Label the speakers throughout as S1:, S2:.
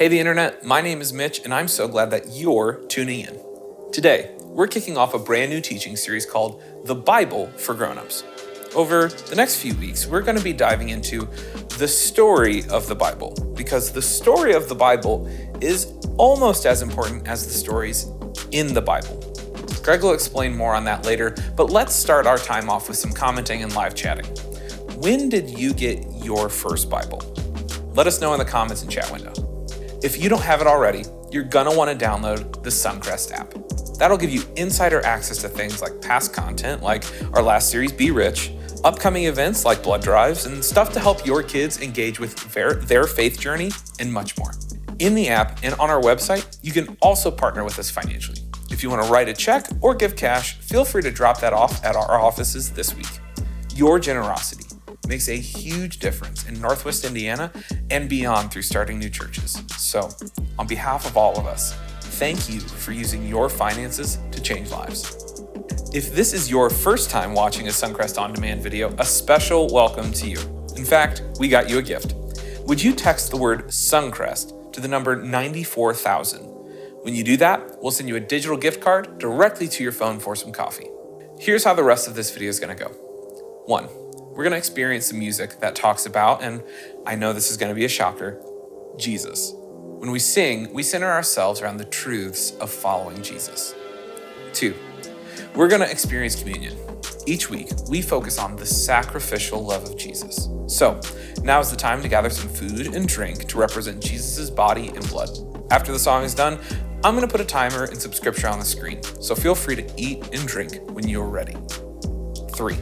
S1: Hey the internet, my name is Mitch and I'm so glad that you're tuning in. Today, we're kicking off a brand new teaching series called The Bible for Grown-ups. Over the next few weeks, we're going to be diving into the story of the Bible, because the story of the Bible is almost as important as the stories in the Bible. Greg will explain more on that later, but let's start our time off with some commenting and live chatting. When did you get your first Bible? Let us know in the comments and chat window. If you don't have it already, you're gonna want to download the Suncrest app. That'll give you insider access to things like past content, like our last series, Be Rich, upcoming events like blood drives, and stuff to help your kids engage with their faith journey, and much more. In the app and on our website, you can also partner with us financially. If you want to write a check or give cash, feel free to drop that off at our offices this week. Your generosity makes a huge difference in Northwest Indiana and beyond through starting new churches. So, on behalf of all of us, thank you for using your finances to change lives. If this is your first time watching a Suncrest On Demand video, a special welcome to you. In fact, we got you a gift. Would you text the word Suncrest to the number 94,000? When you do that, we'll send you a digital gift card directly to your phone for some coffee. Here's how the rest of this video is going to go. 1. We're going to experience some music that talks about, and I know this is going to be a shocker, Jesus. When we sing, we center ourselves around the truths of following Jesus. 2. We're going to experience communion. Each week, we focus on the sacrificial love of Jesus. So, now is the time to gather some food and drink to represent Jesus' body and blood. After the song is done, I'm going to put a timer and some scripture on the screen, so feel free to eat and drink when you're ready. 3.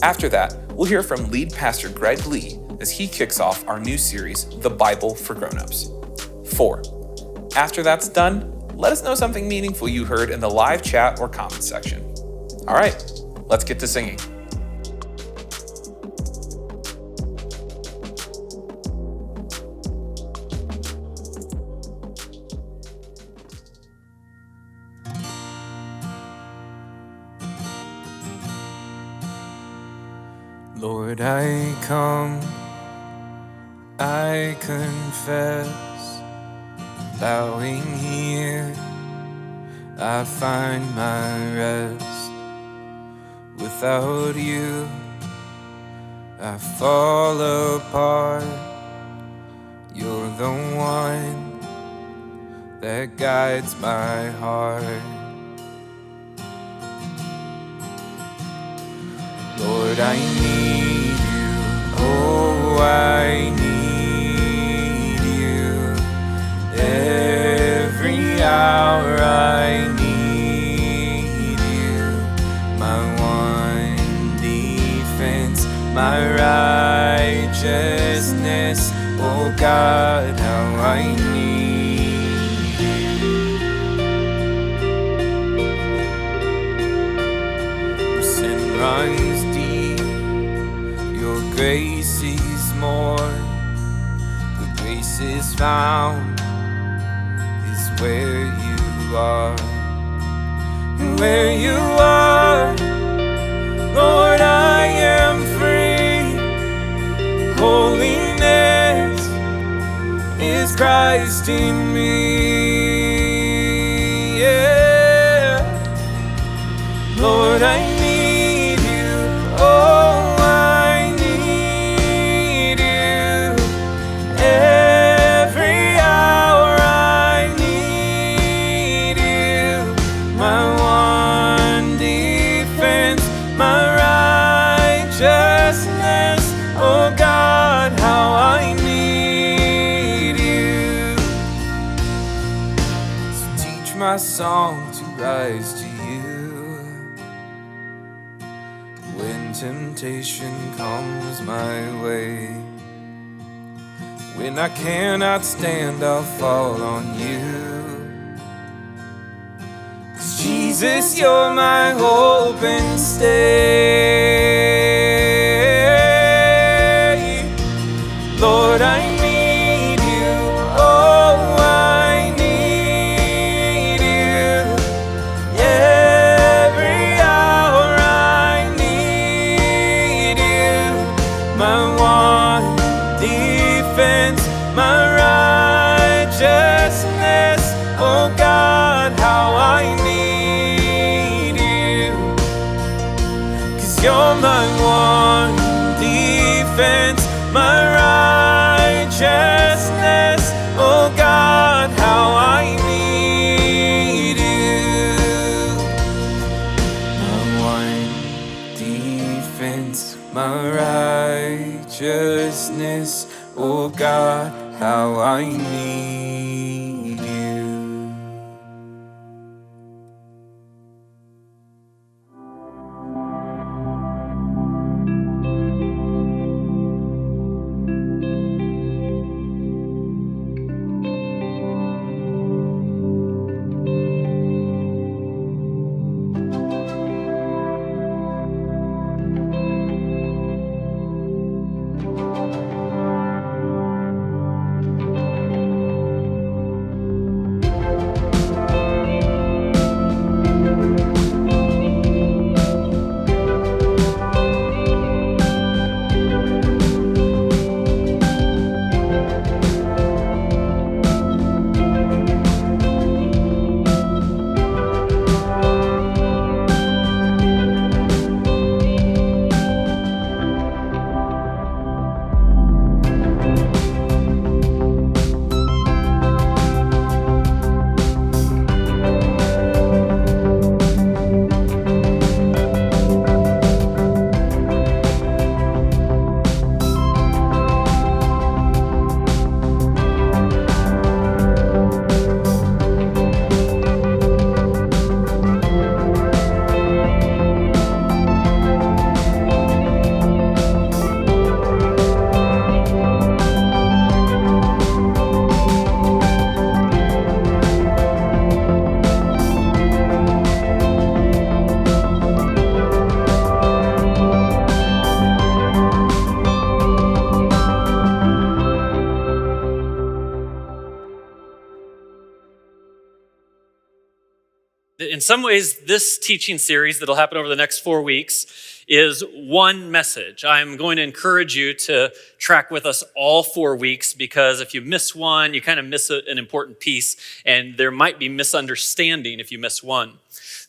S1: After that, we'll hear from lead pastor Greg Lee as he kicks off our new series, The Bible for Grown-ups. 4. After that's done, let us know something meaningful you heard in the live chat or comment section. All right, let's get to singing.
S2: Lord, I come, I confess, bowing here, I find my rest. Without you, I fall apart. You're the one that guides my heart. Lord, I need you, oh, I need you. Every hour I need you. My one defense, my righteousness, oh God, how I need you. Sin runs deep, your grace is more. The grace is found is where you are. And where you are, Lord, I am free. Holiness is Christ in me. Yeah. Lord, I need you. Oh, I need you. Every hour I need you. My one defense, my righteousness. Oh God, how I need you. So teach my song to rise to you. When temptation comes my way, when I cannot stand, I'll fall on you. 'Cause Jesus, you're my hope and stay. Lord, I need you. Oh, I need you. Every hour I need you. My one defense, my righteousness. how I need you.
S3: In some ways, this teaching series that'll happen over the next 4 weeks is one message. I'm going to encourage you to track with us all 4 weeks, because if you miss one, you kind of miss an important piece, and there might be misunderstanding if you miss one.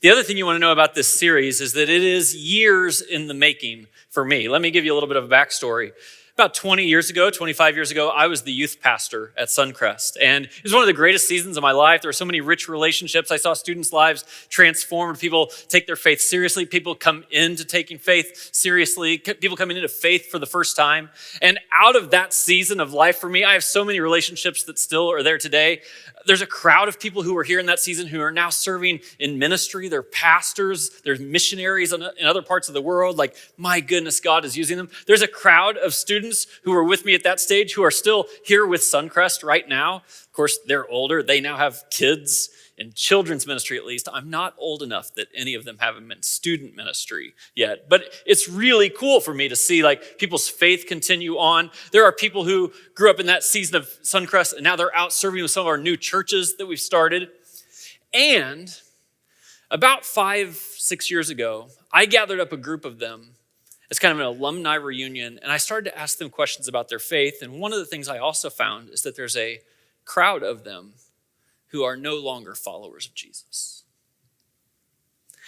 S3: The other thing you want to know about this series is that it is years in the making for me. Let me give you a little bit of a backstory. About 20 years ago, 25 years ago, I was the youth pastor at Suncrest. And it was one of the greatest seasons of my life. There were so many rich relationships. I saw students' lives transformed. People take their faith seriously. People come into taking faith seriously. People coming into faith for the first time. And out of that season of life for me, I have so many relationships that still are there today. There's a crowd of people who were here in that season who are now serving in ministry. They're pastors. They're missionaries in other parts of the world. Like, my goodness, God is using them. There's a crowd of students who were with me at that stage who are still here with Suncrest right now. Of course, they're older. They now have kids in children's ministry, at least. I'm not old enough that any of them have them in student ministry yet, but it's really cool for me to see like people's faith continue on. There are people who grew up in that season of Suncrest, and now they're out serving with some of our new churches that we've started. And about 5-6 years ago, I gathered up a group of them. It's kind of an alumni reunion, and I started to ask them questions about their faith. And one of the things I also found is that there's a crowd of them who are no longer followers of Jesus.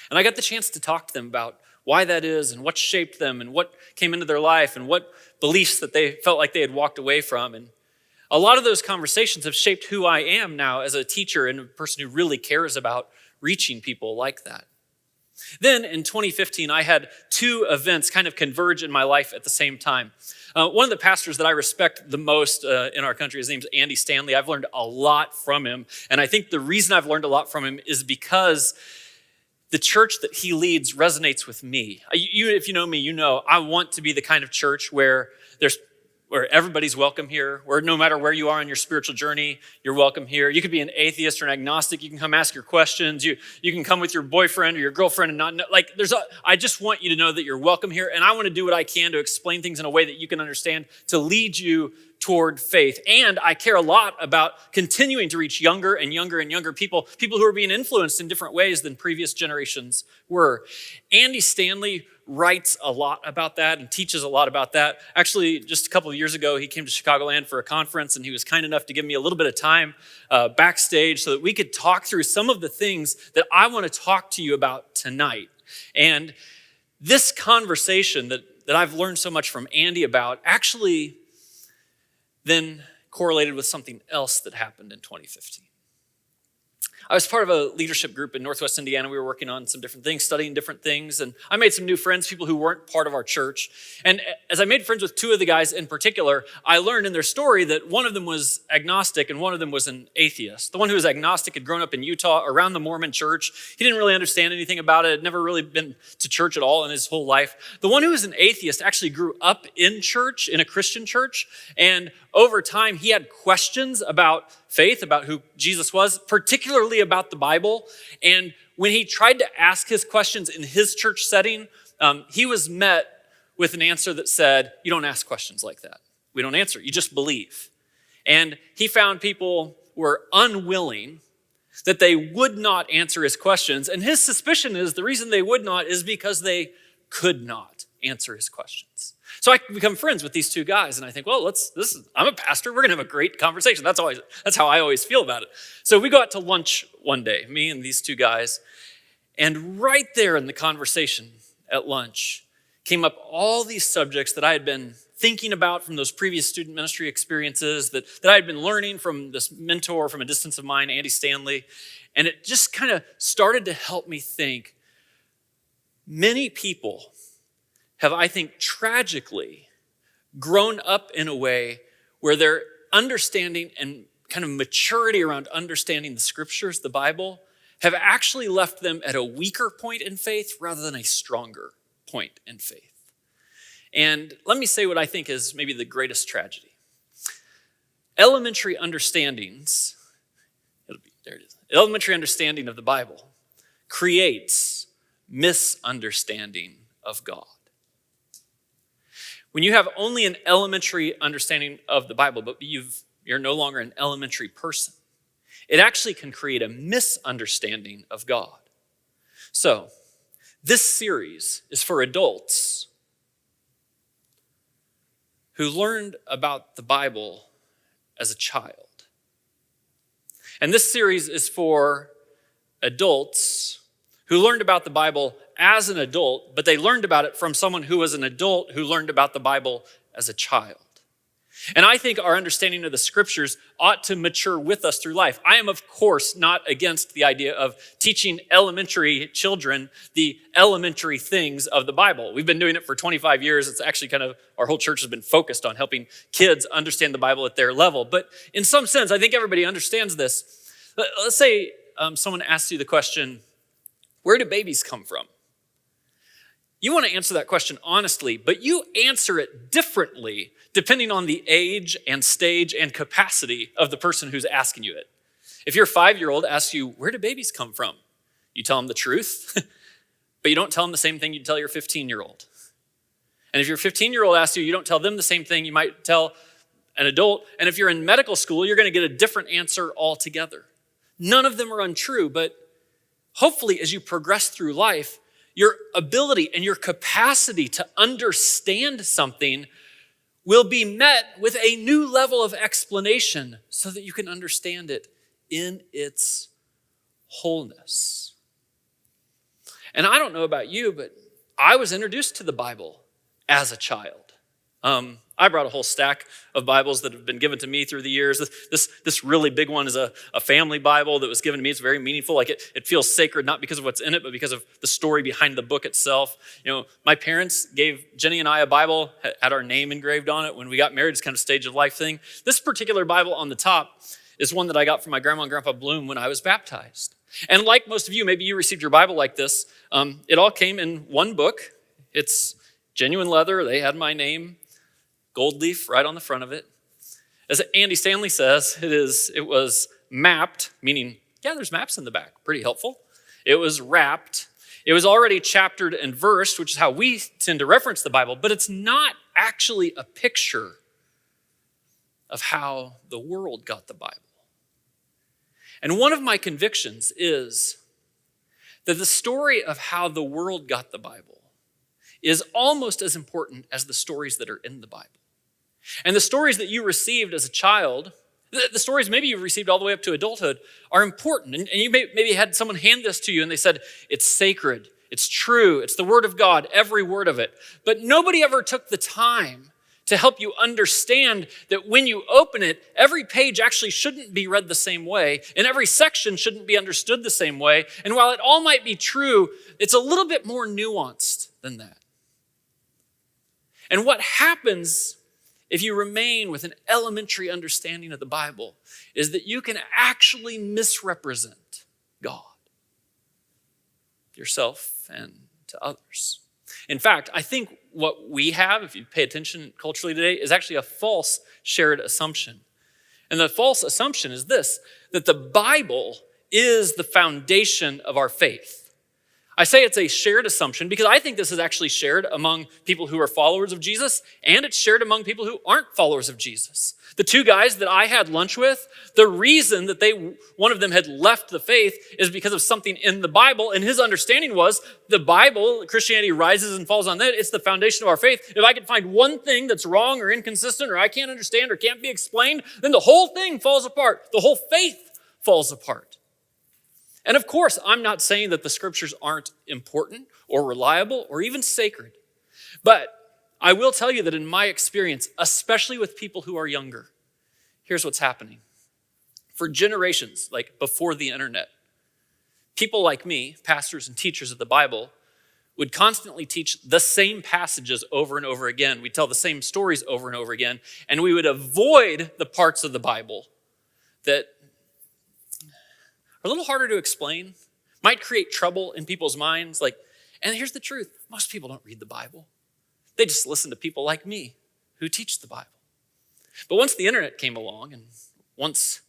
S3: And I got the chance to talk to them about why that is and what shaped them and what came into their life and what beliefs that they felt like they had walked away from. And a lot of those conversations have shaped who I am now as a teacher and a person who really cares about reaching people like that. Then in 2015, I had 2 events kind of converge in my life at the same time. One of the pastors that I respect the most in our country, his name's Andy Stanley. I've learned a lot from him. And I think the reason I've learned a lot from him is because the church that he leads resonates with me. If you know me, you know I want to be the kind of church where everybody's welcome here, where no matter where you are on your spiritual journey, you're welcome here. You could be an atheist or an agnostic. You can come ask your questions. You can come with your boyfriend or your girlfriend and not know. Like, I just want you to know that you're welcome here. And I want to do what I can to explain things in a way that you can understand, to lead you toward faith. And I care a lot about continuing to reach younger and younger and younger people who are being influenced in different ways than previous generations were. Andy Stanley writes a lot about that and teaches a lot about that. Actually, just a couple of years ago, he came to Chicagoland for a conference, and he was kind enough to give me a little bit of time backstage so that we could talk through some of the things that I want to talk to you about tonight. And this conversation that I've learned so much from Andy about actually then correlated with something else that happened in 2015. I was part of a leadership group in Northwest Indiana. We were working on some different things, studying different things, and I made some new friends, people who weren't part of our church. And as I made friends with two of the guys in particular, I learned in their story that one of them was agnostic and one of them was an atheist. The one who was agnostic had grown up in Utah around the Mormon church. He didn't really understand anything about it, had never really been to church at all in his whole life. The one who was an atheist actually grew up in church, in a Christian church, and over time he had questions about faith, about who Jesus was, particularly about the Bible. And when he tried to ask his questions in his church setting, he was met with an answer that said, you don't ask questions like that. We don't answer, you just believe. And he found people were unwilling, that they would not answer his questions. And his suspicion is the reason they would not is because they could not answer his questions. So I become friends with these two guys, and I think, well, I'm a pastor. We're going to have a great conversation. That's how I always feel about it. So we go out to lunch one day, me and these two guys, and right there in the conversation at lunch came up all these subjects that I had been thinking about from those previous student ministry experiences that I had been learning from this mentor from a distance of mine, Andy Stanley, and it just kind of started to help me think. Many people have, I think, tragically grown up in a way where their understanding and kind of maturity around understanding the scriptures, the Bible, have actually left them at a weaker point in faith rather than a stronger point in faith. And let me say what I think is maybe the greatest tragedy. Elementary understandings, elementary understanding of the Bible creates misunderstanding of God. When you have only an elementary understanding of the Bible, but you're no longer an elementary person, it actually can create a misunderstanding of God. So, this series is for adults who learned about the Bible as a child. And this series is for adults who learned about the Bible as an adult, but they learned about it from someone who was an adult who learned about the Bible as a child. And I think our understanding of the scriptures ought to mature with us through life. I am, of course, not against the idea of teaching elementary children the elementary things of the Bible. We've been doing it for 25 years. It's actually our whole church has been focused on helping kids understand the Bible at their level. But in some sense, I think everybody understands this. Let's say someone asks you the question, where do babies come from? You want to answer that question honestly, but you answer it differently depending on the age and stage and capacity of the person who's asking you it. If your 5-year-old asks you, where do babies come from? You tell them the truth, but you don't tell them the same thing you'd tell your 15-year-old. And if your 15-year-old asks you, you don't tell them the same thing you might tell an adult. And if you're in medical school, you're going to get a different answer altogether. None of them are untrue, but hopefully as you progress through life, your ability and your capacity to understand something will be met with a new level of explanation so that you can understand it in its wholeness. And I don't know about you, but I was introduced to the Bible as a child. I brought a whole stack of Bibles that have been given to me through the years. This really big one is a family Bible that was given to me. It's very meaningful. Like it feels sacred, not because of what's in it, but because of the story behind the book itself. You know, my parents gave Jenny and I a Bible, had our name engraved on it when we got married. It's kind of a stage of life thing. This particular Bible on the top is one that I got from my grandma and grandpa Bloom when I was baptized. And like most of you, maybe you received your Bible like this. It all came in one book. It's genuine leather. They had my name. Gold leaf right on the front of it. As Andy Stanley says, it was mapped, meaning, yeah, there's maps in the back. Pretty helpful. It was wrapped. It was already chaptered and versed, which is how we tend to reference the Bible, but it's not actually a picture of how the world got the Bible. And one of my convictions is that the story of how the world got the Bible is almost as important as the stories that are in the Bible. And the stories that you received as a child, the stories maybe you've received all the way up to adulthood, are important. And you maybe had someone hand this to you and they said, it's sacred, it's true, it's the word of God, every word of it. But nobody ever took the time to help you understand that when you open it, every page actually shouldn't be read the same way, and every section shouldn't be understood the same way. And while it all might be true, it's a little bit more nuanced than that. And what happens if you remain with an elementary understanding of the Bible is that you can actually misrepresent God, yourself, and to others. In fact, I think what we have, if you pay attention culturally today, is actually a false shared assumption. And the false assumption is this, that the Bible is the foundation of our faith. I say it's a shared assumption because I think this is actually shared among people who are followers of Jesus, and it's shared among people who aren't followers of Jesus. The two guys that I had lunch with, the reason that one of them had left the faith is because of something in the Bible, and his understanding was the Bible, Christianity rises and falls on that. It's the foundation of our faith. If I can find one thing that's wrong or inconsistent or I can't understand or can't be explained, then the whole thing falls apart. The whole faith falls apart. And of course, I'm not saying that the scriptures aren't important or reliable or even sacred. But I will tell you that in my experience, especially with people who are younger, here's what's happening. For generations, like before the internet, people like me, pastors and teachers of the Bible, would constantly teach the same passages over and over again. We'd tell the same stories over and over again, and we would avoid the parts of the Bible that are a little harder to explain, might create trouble in people's minds. And here's the truth. Most people don't read the Bible. They just listen to people like me who teach the Bible. But once the internet came along and once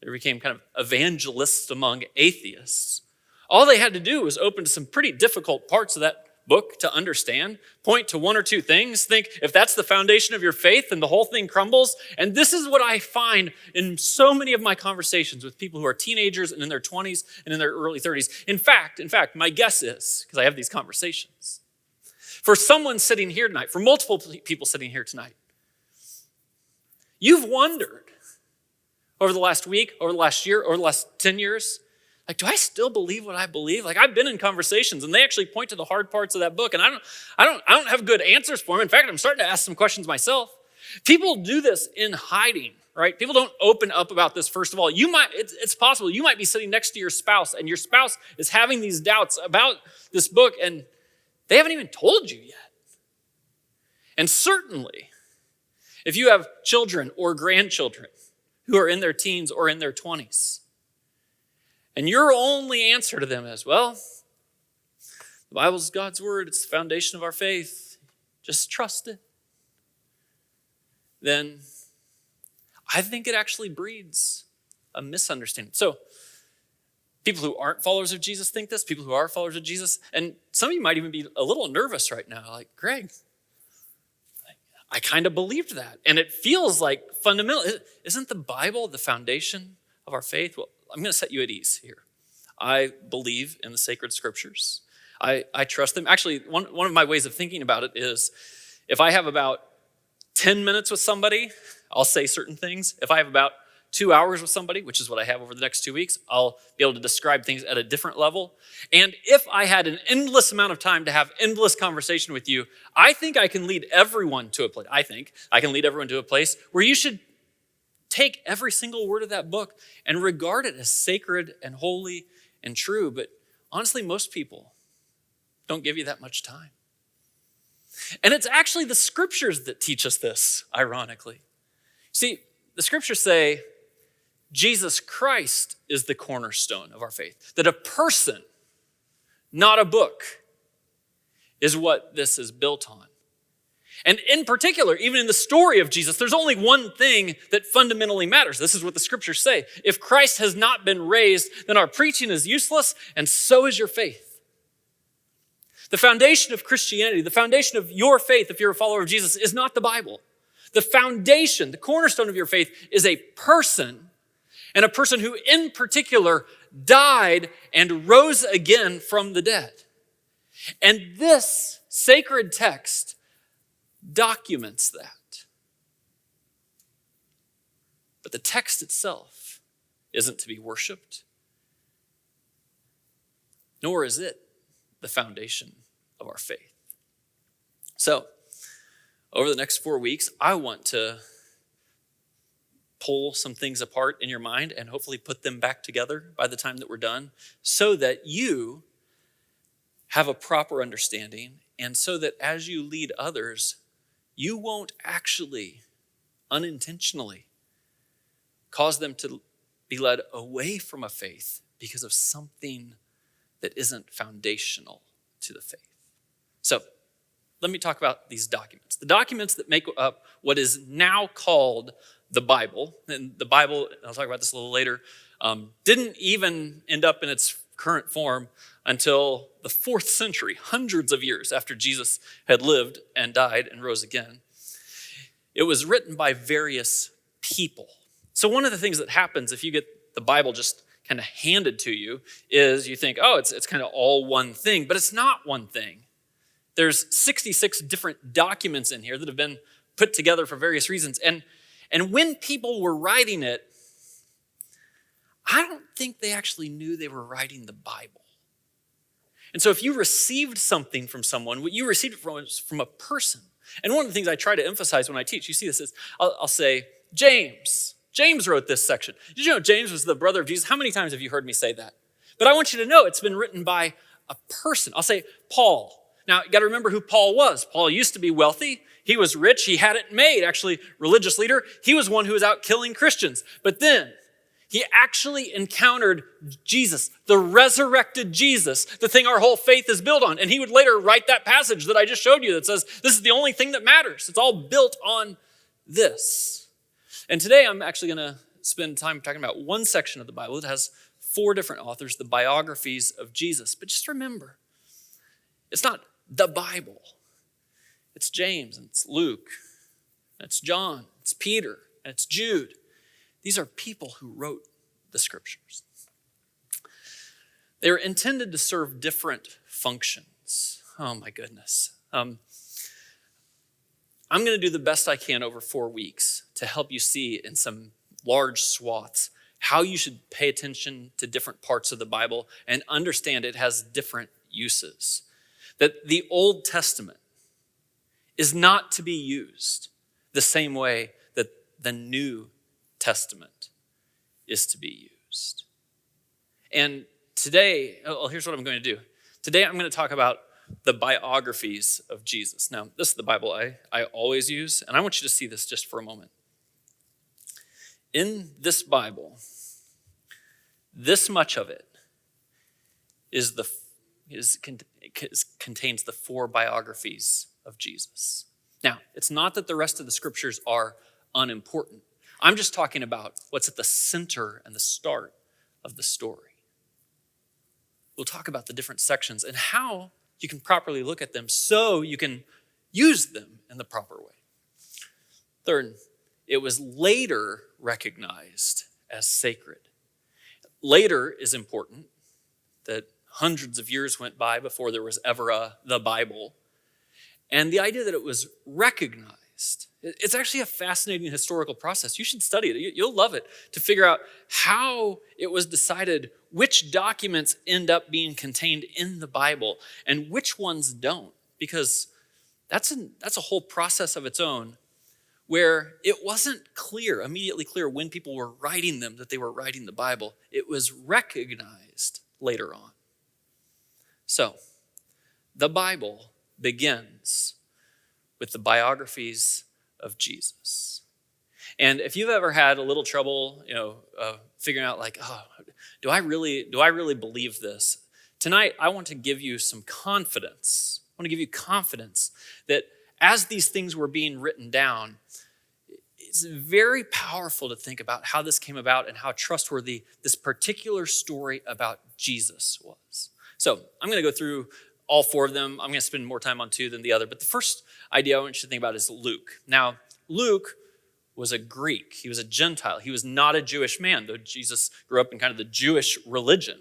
S3: there became kind of evangelists among atheists, all they had to do was open to some pretty difficult parts of that book to understand, point to one or two things, think if that's the foundation of your faith, then the whole thing crumbles. And this is what I find in so many of my conversations with people who are teenagers and in their 20s and in their early 30s. In fact, my guess is, because I have these conversations, for someone sitting here tonight, for multiple people sitting here tonight, you've wondered over the last week, over the last year, over the last 10 years, do I still believe what I believe? I've been in conversations and they actually point to the hard parts of that book and I don't have good answers for them. In fact, I'm starting to ask some questions myself. People do this in hiding, right? People don't open up about this. First of all, it's possible you might be sitting next to your spouse and your spouse is having these doubts about this book and they haven't even told you yet. And certainly, if you have children or grandchildren who are in their teens or in their 20s, and your only answer to them is, well, the Bible's God's word. It's the foundation of our faith. Just trust it. Then I think it actually breeds a misunderstanding. So people who aren't followers of Jesus think this. People who are followers of Jesus. And some of you might even be a little nervous right now. Like, Greg, I kind of believed that. And it feels like fundamental. Isn't the Bible the foundation of our faith? Well, I'm going to set you at ease here. I believe in the sacred scriptures. I trust them. Actually, one of my ways of thinking about it is if I have about 10 minutes with somebody, I'll say certain things. If I have about 2 hours with somebody, which is what I have over the next 2 weeks, I'll be able to describe things at a different level. And if I had an endless amount of time to have endless conversation with you, I think I can lead everyone to a place. I think I can lead everyone to a place where you should take every single word of that book and regard it as sacred and holy and true. But honestly, most people don't give you that much time. And it's actually the scriptures that teach us this, ironically. See, the scriptures say Jesus Christ is the cornerstone of our faith. That a person, not a book, is what this is built on. And in particular, even in the story of Jesus, there's only one thing that fundamentally matters. This is what the scriptures say. If Christ has not been raised, then our preaching is useless, and so is your faith. The foundation of Christianity, the foundation of your faith, if you're a follower of Jesus, is not the Bible. The foundation, the cornerstone of your faith is a person, and a person who in particular died and rose again from the dead. And this sacred text documents that. But the text itself isn't to be worshiped, nor is it the foundation of our faith. So, Over the next 4 weeks, I want to pull some things apart in your mind and hopefully put them back together by the time that we're done so that you have a proper understanding and so that as you lead others, you won't actually unintentionally cause them to be led away from a faith because of something that isn't foundational to the faith. So let me talk about these documents. The documents that make up what is now called the Bible, and the Bible, I'll talk about this a little later, didn't even end up in its current form until the 4th century, hundreds of years after Jesus had lived and died and rose again. It was written by various people. So one of the things that happens if you get the Bible just kind of handed to you is you think, oh, it's kind of all one thing, but it's not one thing. There's 66 different documents in here that have been put together for various reasons. And when people were writing it, I don't think they actually knew they were writing the Bible. And so if you received something from someone, what you received it from a person. And one of the things I try to emphasize when I teach, you see this is, I'll say, James wrote this section. Did you know James was the brother of Jesus? How many times have you heard me say that? But I want you to know it's been written by a person. I'll say Paul. Now, you got to remember who Paul was. Paul used to be wealthy. He was rich. He had it made. Actually, religious leader. He was one who was out killing Christians. But then he actually encountered Jesus, the resurrected Jesus, the thing our whole faith is built on. And he would later write that passage that I just showed you that says, this is the only thing that matters. It's all built on this. And today I'm actually going to spend time talking about one section of the Bible that has 4 different authors, the biographies of Jesus. But just remember, it's not the Bible. It's James, and it's Luke, and it's John, it's Peter, and it's Jude. These are people who wrote the scriptures. They were intended to serve different functions. Oh my goodness. I'm going to do the best I can over 4 weeks to help you see in some large swaths how you should pay attention to different parts of the Bible and understand it has different uses. That the Old Testament is not to be used the same way that the New Testament is to be used. And today, here's what I'm going to do. Today I'm going to talk about the biographies of Jesus. Now, this is the Bible I always use, and I want you to see this just for a moment. In this Bible, this much of it contains the 4 biographies of Jesus. Now, it's not that the rest of the scriptures are unimportant. I'm just talking about what's at the center and the start of the story. We'll talk about the different sections and how you can properly look at them so you can use them in the proper way. Third, it was later recognized as sacred. Later is important, that hundreds of years went by before there was ever the Bible. And the idea that it was recognized, it's actually a fascinating historical process. You should study it. You'll love it to figure out how it was decided which documents end up being contained in the Bible and which ones don't, because that's a whole process of its own where it wasn't immediately clear when people were writing them that they were writing the Bible. It was recognized later on. So, the Bible begins with the biographies of Jesus. And if you've ever had a little trouble, figuring out do I really believe this? Tonight, I want to give you some confidence. I want to give you confidence that as these things were being written down, it's very powerful to think about how this came about and how trustworthy this particular story about Jesus was. So I'm going to go through all 4 of them. I'm going to spend more time on 2 than the other. But the first idea I want you to think about is Luke. Now, Luke was a Greek. He was a Gentile. He was not a Jewish man, though Jesus grew up in kind of the Jewish religion.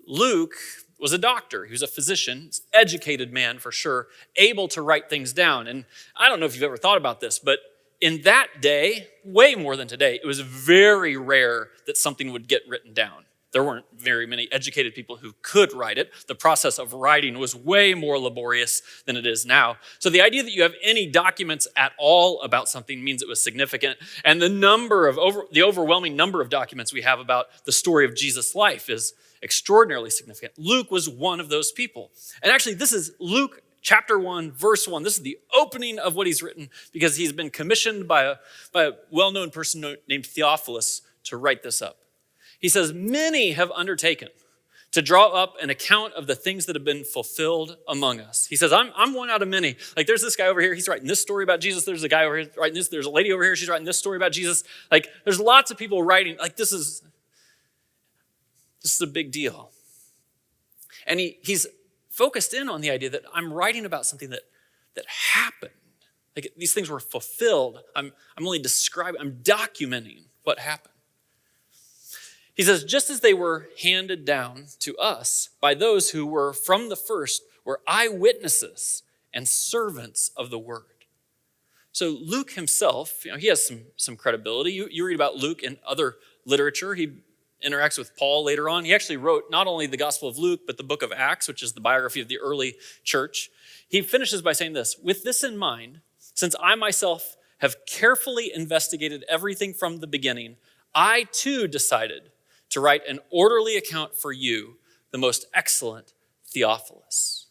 S3: Luke was a doctor. He was a physician, educated man for sure, able to write things down. And I don't know if you've ever thought about this, but in that day, way more than today, it was very rare that something would get written down. there weren't very many educated people who could write it. The process of writing was way more laborious than it is now. So the idea that you have any documents at all about something means it was significant. And the overwhelming number of documents we have about the story of Jesus' life is extraordinarily significant. Luke was one of those people. And actually, this is Luke chapter 1, verse 1. This is the opening of what he's written because he's been commissioned by a well-known person named Theophilus to write this up. He says, many have undertaken to draw up an account of the things that have been fulfilled among us. He says, I'm one out of many. Like there's this guy over here, he's writing this story about Jesus. There's a guy over here writing this. There's a lady over here, she's writing this story about Jesus. Like there's lots of people writing, like this is a big deal. And he's focused in on the idea that I'm writing about something that happened. Like these things were fulfilled. I'm only describing, I'm documenting what happened. He says, just as they were handed down to us by those who were from the first, were eyewitnesses and servants of the word. So Luke himself, he has some credibility. You read about Luke in other literature. He interacts with Paul later on. He actually wrote not only the Gospel of Luke, but the book of Acts, which is the biography of the early church. He finishes by saying this, with this in mind, since I myself have carefully investigated everything from the beginning, I too decided to write an orderly account for you, the most excellent Theophilus.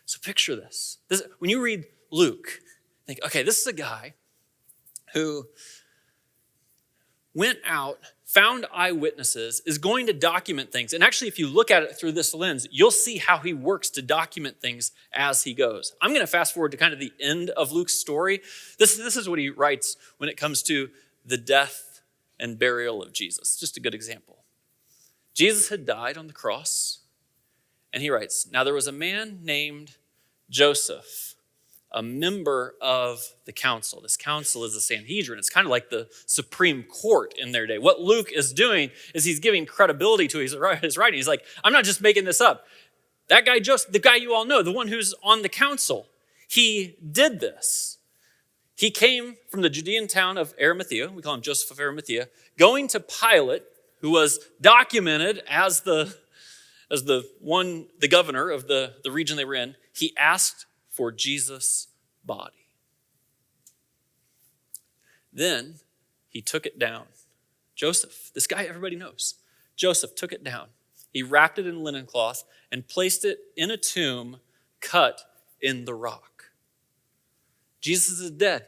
S3: So picture this. When you read Luke, think, okay, this is a guy who went out, found eyewitnesses, is going to document things. And actually, if you look at it through this lens, you'll see how he works to document things as he goes. I'm going to fast forward to kind of the end of Luke's story. This is what he writes when it comes to the death and burial of Jesus. Just a good example. Jesus had died on the cross, and he writes, now there was a man named Joseph, a member of the council. This council is the Sanhedrin. It's kind of like the Supreme Court in their day. What Luke is doing is he's giving credibility to his writing. He's like, I'm not just making this up. That guy Joseph, the guy you all know, the one who's on the council, he did this. He came from the Judean town of Arimathea, we call him Joseph of Arimathea, going to Pilate, who was documented as the governor of the region they were in. He asked for Jesus' body. Then he took it down. Joseph, this guy everybody knows, Joseph took it down. He wrapped it in linen cloth and placed it in a tomb cut in the rock. Jesus is dead.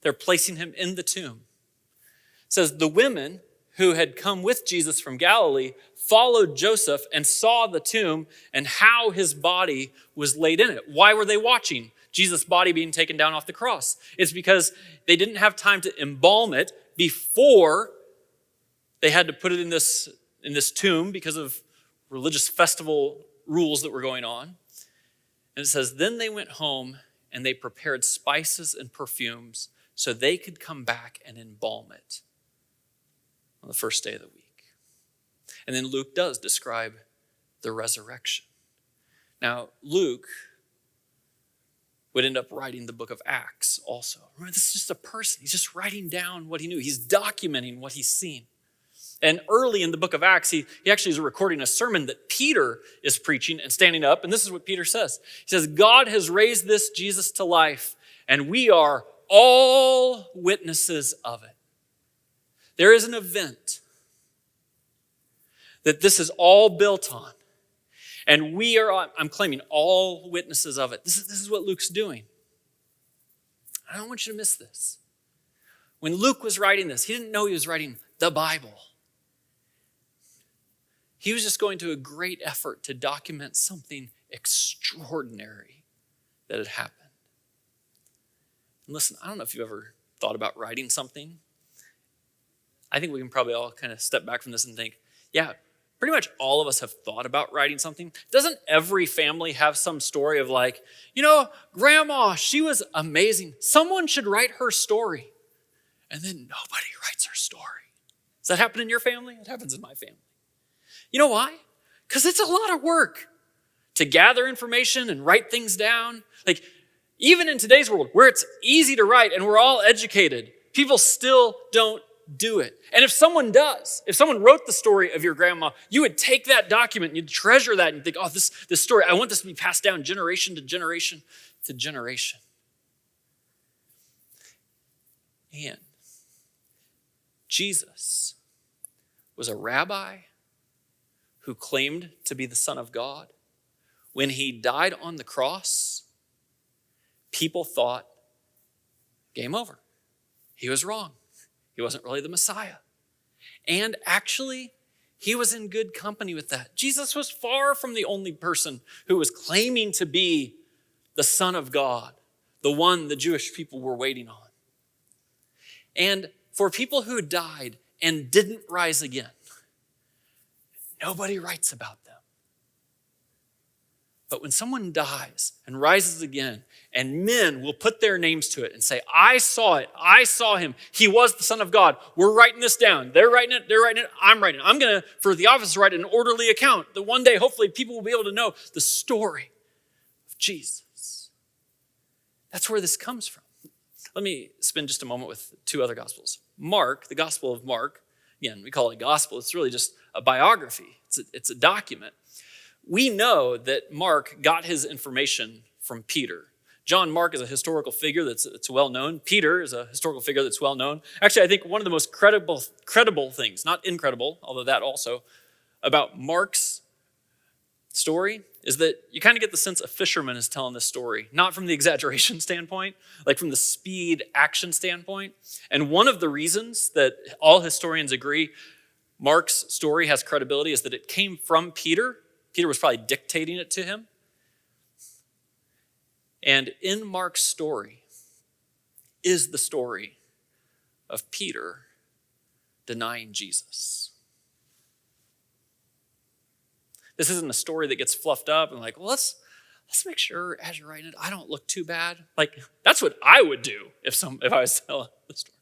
S3: They're placing him in the tomb. It says the women who had come with Jesus from Galilee followed Joseph and saw the tomb and how his body was laid in it. Why were they watching Jesus' body being taken down off the cross? It's because they didn't have time to embalm it before they had to put it in this tomb because of religious festival rules that were going on. And it says, then they went home and they prepared spices and perfumes so they could come back and embalm it on the first day of the week. And then Luke does describe the resurrection. Now, Luke would end up writing the book of Acts also. Remember, this is just a person. He's just writing down what he knew. He's documenting what he's seen. And early in the book of Acts, he actually is recording a sermon that Peter is preaching and standing up. And this is what Peter says. He says, God has raised this Jesus to life, and we are all witnesses of it. There is an event that this is all built on. And I'm claiming, all witnesses of it. This is what Luke's doing. I don't want you to miss this. When Luke was writing this, he didn't know he was writing the Bible. He was just going to a great effort to document something extraordinary that had happened. And listen, I don't know if you've ever thought about writing something. I think we can probably all kind of step back from this and think, yeah, pretty much all of us have thought about writing something. Doesn't every family have some story of like, grandma, she was amazing. Someone should write her story. And then nobody writes her story. Does that happen in your family? It happens in my family. You know why? Because it's a lot of work to gather information and write things down. Like, even in today's world where it's easy to write and we're all educated, people still don't do it. And if someone does, if someone wrote the story of your grandma, you would take that document and you'd treasure that and think, oh, this story, I want this to be passed down generation to generation to generation. And Jesus was a rabbi who claimed to be the Son of God. When he died on the cross, people thought, game over. He was wrong. He wasn't really the Messiah. And actually, he was in good company with that. Jesus was far from the only person who was claiming to be the Son of God, the one the Jewish people were waiting on. And for people who died and didn't rise again, nobody writes about them. But when someone dies and rises again, and men will put their names to it and say, I saw it, I saw him, he was the Son of God. We're writing this down. They're writing it, I'm writing it. I'm going to, for the office, write an orderly account that one day, hopefully, people will be able to know the story of Jesus. That's where this comes from. Let me spend just a moment with two other Gospels. Mark, the Gospel of Mark, again, we call it a gospel. It's really just a biography. It's a document. We know that Mark got his information from Peter. John Mark is a historical figure that's well known. Peter is a historical figure that's well known. Actually, I think one of the most credible things, not incredible, although that also, about Mark's story is that you kind of get the sense a fisherman is telling this story, not from the exaggeration standpoint, like from the speed action standpoint. And one of the reasons that all historians agree Mark's story has credibility is that it came from Peter. Peter was probably dictating it to him. And in Mark's story is the story of Peter denying Jesus. This isn't a story that gets fluffed up and like, well, let's make sure as you're writing it, I don't look too bad. Like, that's what I would do if I was telling the story.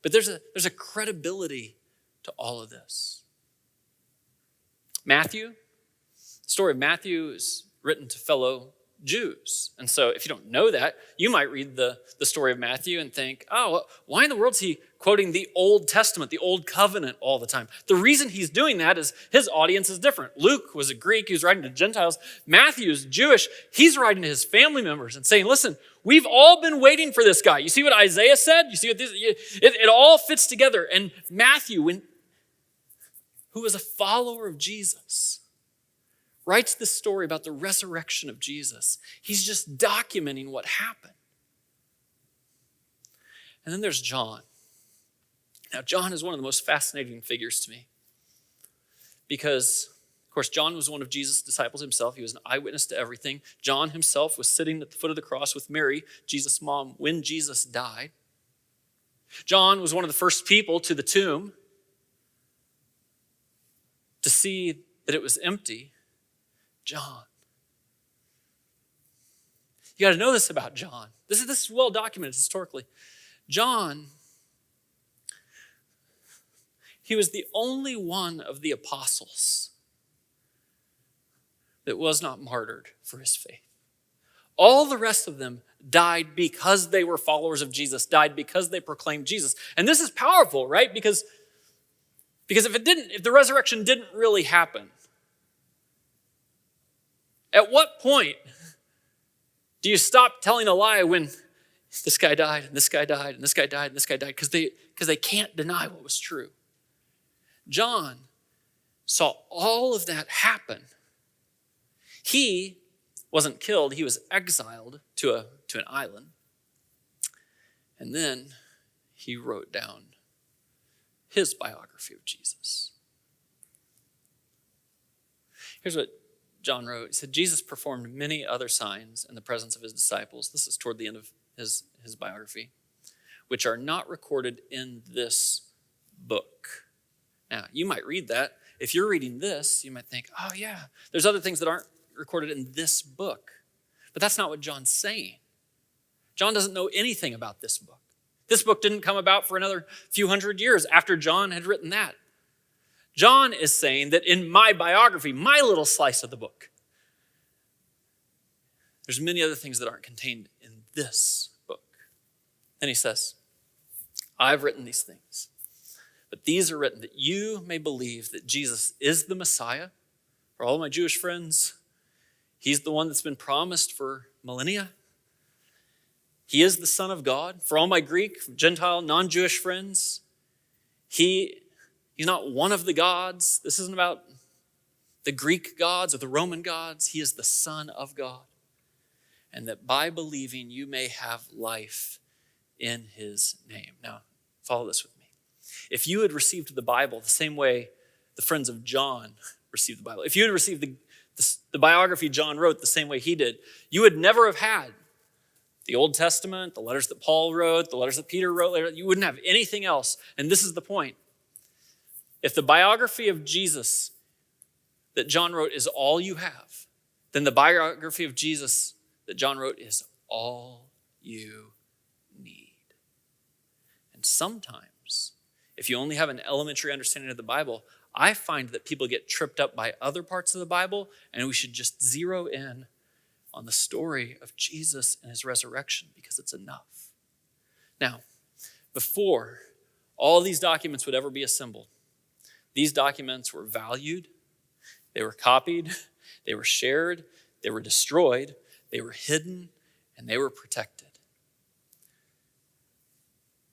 S3: But there's a credibility to all of this. Matthew, the story of Matthew is written to fellow Jews. And so if you don't know that, you might read the story of Matthew and think, oh, why in the world is he quoting the Old Testament, the Old Covenant all the time? The reason he's doing that is his audience is different. Luke was a Greek, he was writing to Gentiles. Matthew is Jewish, he's writing to his family members and saying, listen, we've all been waiting for this guy. You see what Isaiah said? You see what this, it all fits together. And Matthew, who was a follower of Jesus, writes this story about the resurrection of Jesus. He's just documenting what happened. And then there's John. Now, John is one of the most fascinating figures to me because, of course, John was one of Jesus' disciples himself. He was an eyewitness to everything. John himself was sitting at the foot of the cross with Mary, Jesus' mom, when Jesus died. John was one of the first people to the tomb to see that it was empty. John. You got to know this about John. This is well documented historically. John, he was the only one of the apostles that was not martyred for his faith. All the rest of them died because they were followers of Jesus, died because they proclaimed Jesus. And this is powerful, right? Because if the resurrection didn't really happen, at what point do you stop telling a lie when this guy died, and this guy died, and this guy died, and this guy died? Because they can't deny what was true. John saw all of that happen. He wasn't killed. He was exiled to an island. And then he wrote down his biography of Jesus. Here's what John wrote. He said, Jesus performed many other signs in the presence of his disciples. This is toward the end of his biography, which are not recorded in this book. Now, you might read that. If you're reading this, you might think, oh yeah, there's other things that aren't recorded in this book. But that's not what John's saying. John doesn't know anything about this book. This book didn't come about for another few hundred years after John had written that. John is saying that in my biography, my little slice of the book, there's many other things that aren't contained in this book. And he says, I've written these things But these are written that you may believe that Jesus is the Messiah. For all my Jewish friends, he's the one that's been promised for millennia. He is the Son of God. For all my Greek, Gentile, non-Jewish friends, he's not one of the gods. This isn't about the Greek gods or the Roman gods. He is the Son of God. And that by believing you may have life in his name. Now, follow this with me. If you had received the Bible the same way the friends of John received the Bible, if you had received the biography John wrote the same way he did, you would never have had the Old Testament, the letters that Paul wrote, the letters that Peter wrote later. You wouldn't have anything else. And this is the point. If the biography of Jesus that John wrote is all you have, then the biography of Jesus that John wrote is all you need. And sometimes, if you only have an elementary understanding of the Bible, I find that people get tripped up by other parts of the Bible, and we should just zero in on the story of Jesus and his resurrection because it's enough. Now, before all these documents would ever be assembled, these documents were valued, they were copied, they were shared, they were destroyed, they were hidden, and they were protected.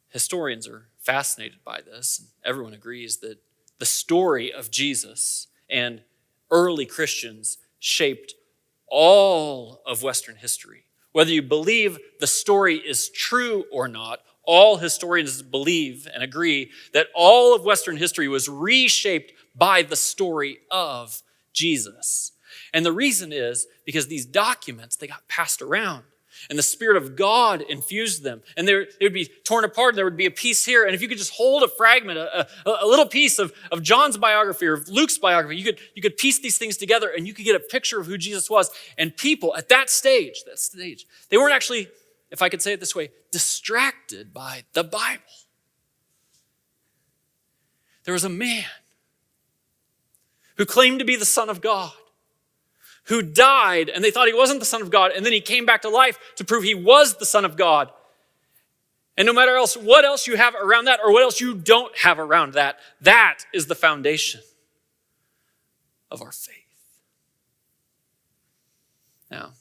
S3: Historians are fascinated by this, and everyone agrees that the story of Jesus and early Christians shaped all of Western history. Whether you believe the story is true or not, all historians believe and agree that all of Western history was reshaped by the story of Jesus. And the reason is because these documents, they got passed around. And the Spirit of God infused them. And they would be torn apart, and there would be a piece here. And if you could just hold a fragment, a little piece of John's biography or of Luke's biography, you could piece these things together, and you could get a picture of who Jesus was. And people at that stage, they weren't actually, if I could say it this way, distracted by the Bible. There was a man who claimed to be the Son of God, who died, and they thought he wasn't the Son of God, and then he came back to life to prove he was the Son of God. And no matter what else you have around that, or what else you don't have around that, that is the foundation of our faith. Now,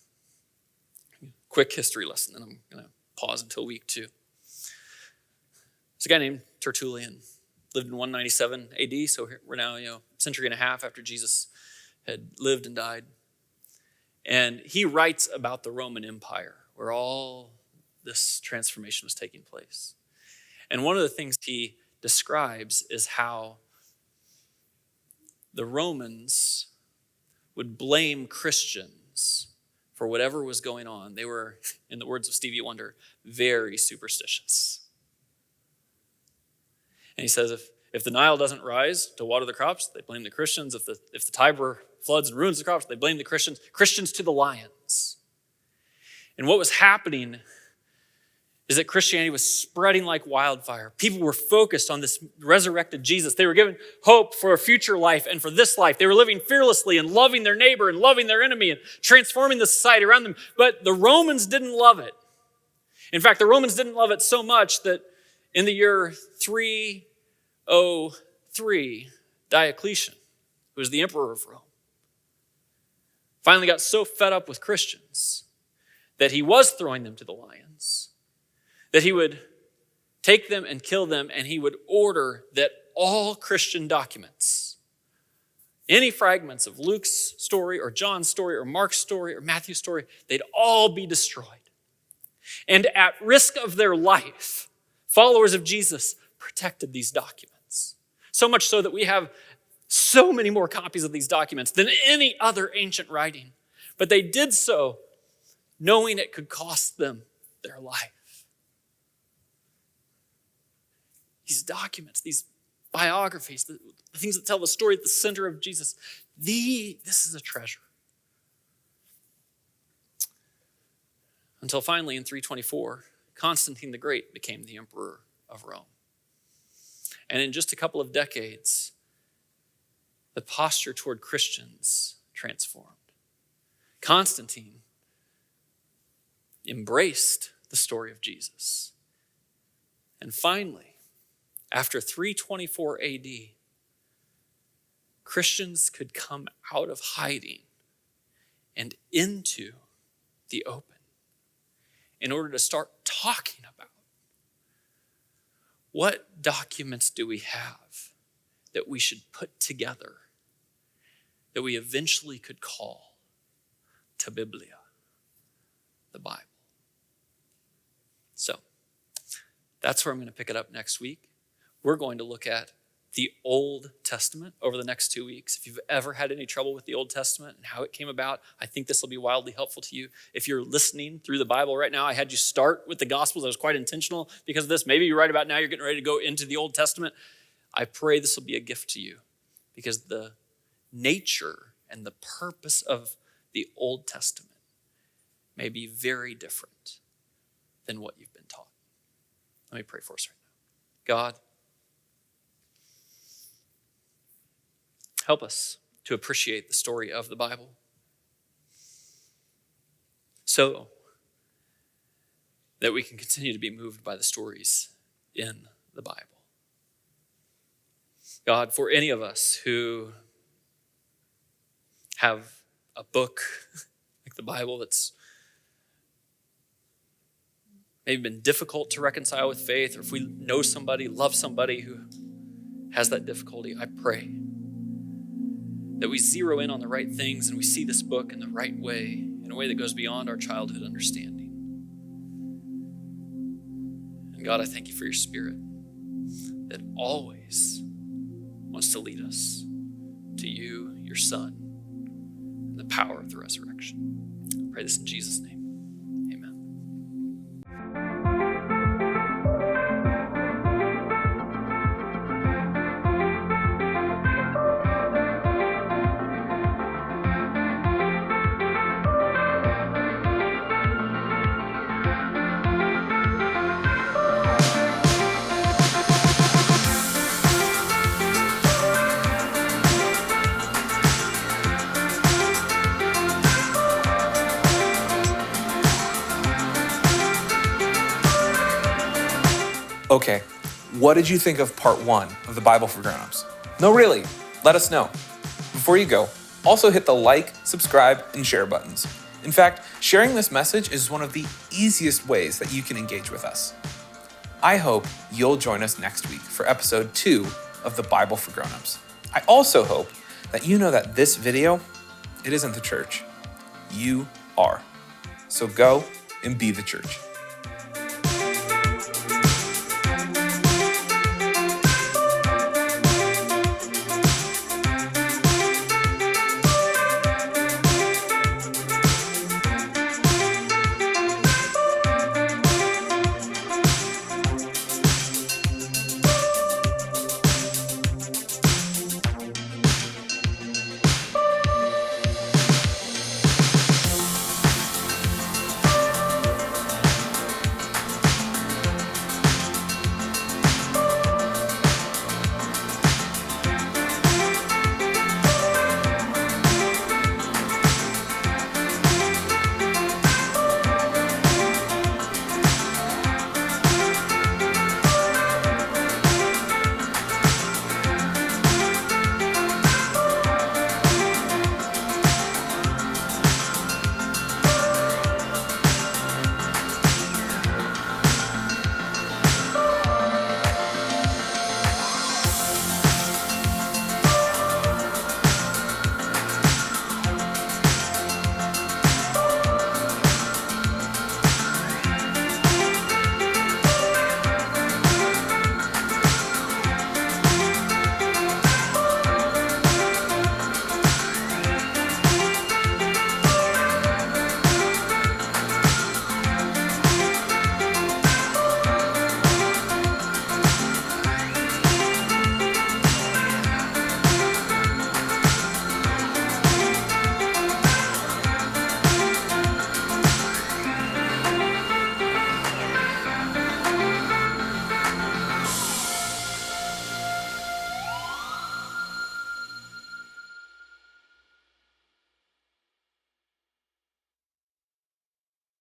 S3: quick history lesson, then I'm going to pause until week 2. There's a guy named Tertullian, lived in 197 AD, so we're now a century and a half after Jesus had lived and died. And he writes about the Roman Empire, where all this transformation was taking place. And one of the things he describes is how the Romans would blame Christians for whatever was going on. They were, in the words of Stevie Wonder, very superstitious. And he says, if the Nile doesn't rise to water the crops, they blame the Christians. If the Tiber floods and ruins the crops, they blame the Christians. Christians to the lions. And what was happening is that Christianity was spreading like wildfire. People were focused on this resurrected Jesus. They were given hope for a future life and for this life. They were living fearlessly and loving their neighbor and loving their enemy and transforming the society around them. But the Romans didn't love it. In fact, the Romans didn't love it so much that in the year 303, Diocletian, who was the emperor of Rome, finally got so fed up with Christians that he was throwing them to the lions, that he would take them and kill them, and he would order that all Christian documents, any fragments of Luke's story or John's story or Mark's story or Matthew's story, they'd all be destroyed. And at risk of their life, followers of Jesus protected these documents. So much so that we have so many more copies of these documents than any other ancient writing. But they did so knowing it could cost them their life. These documents, these biographies, the things that tell the story at the center of Jesus, this is a treasure. Until finally in 324, Constantine the Great became the emperor of Rome. And in just a couple of decades, the posture toward Christians transformed. Constantine embraced the story of Jesus. And finally, after 324 AD, Christians could come out of hiding and into the open in order to start talking about what documents do we have that we should put together that we eventually could call ta Biblia, the Bible. So that's where I'm going to pick it up next week. We're going to look at the Old Testament over the next 2 weeks. If you've ever had any trouble with the Old Testament and how it came about, I think this will be wildly helpful to you. If you're listening through the Bible right now, I had you start with the Gospels. I was quite intentional because of this. Maybe you're right about now, you're getting ready to go into the Old Testament. I pray this will be a gift to you because the nature and the purpose of the Old Testament may be very different than what you've been taught. Let me pray for us right now. God, help us to appreciate the story of the Bible so that we can continue to be moved by the stories in the Bible. God, for any of us who have a book like the Bible that's maybe been difficult to reconcile with faith, or if we know somebody, love somebody who has that difficulty, I pray that we zero in on the right things and we see this book in the right way, in a way that goes beyond our childhood understanding. And God, I thank you for your Spirit that always wants to lead us to you, your Son, and the power of the resurrection. I pray this in Jesus' name.
S1: Okay, what did you think of part 1 of the Bible for Grown-ups? No, really, let us know. Before you go, also hit the like, subscribe, and share buttons. In fact, sharing this message is one of the easiest ways that you can engage with us. I hope you'll join us next week for episode 2 of the Bible for Grown-ups. I also hope that you know that this video, it isn't the church. You are. So go and be the church.